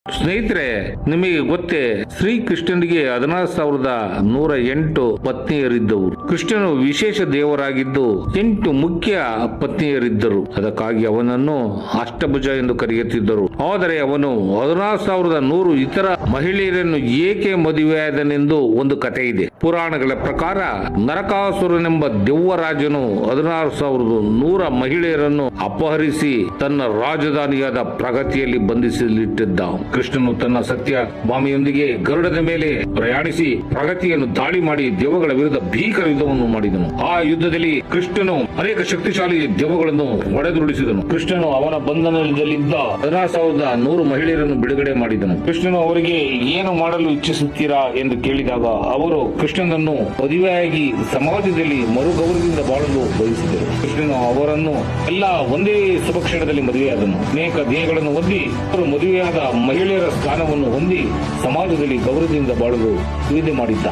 ಸ್ನೇಹಿತರೆ, ನಿಮಗೆ ಗೊತ್ತೇ, ಶ್ರೀಕೃಷ್ಣನಿಗೆ 16,108 ಪತ್ನಿಯರಿದ್ದವು. ಕೃಷ್ಣನು ವಿಶೇಷ ದೇವರಾಗಿದ್ದು 8 ಮುಖ್ಯ ಪತ್ನಿಯರಿದ್ದರು. ಅದಕ್ಕಾಗಿ ಅವನನ್ನು ಅಷ್ಟಭುಜ ಎಂದು ಕರೆಯುತ್ತಿದ್ದರು. ಆದರೆ ಅವನು 16,100 ಇತರ ಮಹಿಳೆಯರನ್ನು ಏಕೆ ಮದುವೆಯಾದನೆಂದು ಒಂದು ಕಥೆ ಇದೆ. ಪುರಾಣಗಳ ಪ್ರಕಾರ ನರಕಾಸುರನೆಂಬ ದೆವ್ವರಾಜನು 16,100 ಮಹಿಳೆಯರನ್ನು ಅಪಹರಿಸಿ ತನ್ನ ರಾಜಧಾನಿಯಾದ ಪ್ರಗತಿಯಲ್ಲಿ ಬಂಧಿಸಲಿಟ್ಟಿದ್ದ. ಕೃಷ್ಣನು ತನ್ನ ಸತ್ಯ ಭಾಮಿಯೊಂದಿಗೆ ಗರುಡದ ಮೇಲೆ ಪ್ರಯಾಣಿಸಿ ಪ್ರಗತಿಯನ್ನು ದಾಳಿ ಮಾಡಿ ದೆವ್ವಗಳ ವಿರುದ್ಧ ಭೀಕರ ಯುದ್ಧವನ್ನು ಮಾಡಿದನು. ಆ ಯುದ್ಧದಲ್ಲಿ ಕೃಷ್ಣನು ಅನೇಕ ಶಕ್ತಿಶಾಲಿ ದೆವ್ವಗಳನ್ನು ಹೊಡೆದುರುಳಿಸಿದನು. ಕೃಷ್ಣನು ಅವನ ಬಂಧನದಲ್ಲಿದ್ದ 16,100 ಮಹಿಳೆಯರನ್ನು ಬಿಡುಗಡೆ ಮಾಡಿದನು. ಕೃಷ್ಣನು ಅವರಿಗೆ ಏನು ಮಾಡಲು ಇಚ್ಛಿಸುತ್ತೀರಾ ಎಂದು ಕೇಳಿದಾಗ ಅವರು ಕೃಷ್ಣನನ್ನು ಮದುವೆಯಾಗಿ ಸಮಾಜದಲ್ಲಿ ಮರುಗೌರವದಿಂದ ಬಾಳಲು ಬಯಸಿದರು. ಕೃಷ್ಣನು ಅವರನ್ನು ಎಲ್ಲ ಒಂದೇ ಶುಭಕ್ಷಣದಲ್ಲಿ ಮದುವೆಯಾದನು. ಅನೇಕ ಧ್ಯೇಯಗಳನ್ನು ಹೊಂದಿ ಅವರು ಮದುವೆಯಾದ ಮಹಿಳೆಯರ ಸ್ಥಾನವನ್ನು ಹೊಂದಿ ಸಮಾಜದಲ್ಲಿ ಗೌರವದಿಂದ ಬಾಳಲು ನಿಗದಿ ಮಾಡಿದ್ದ.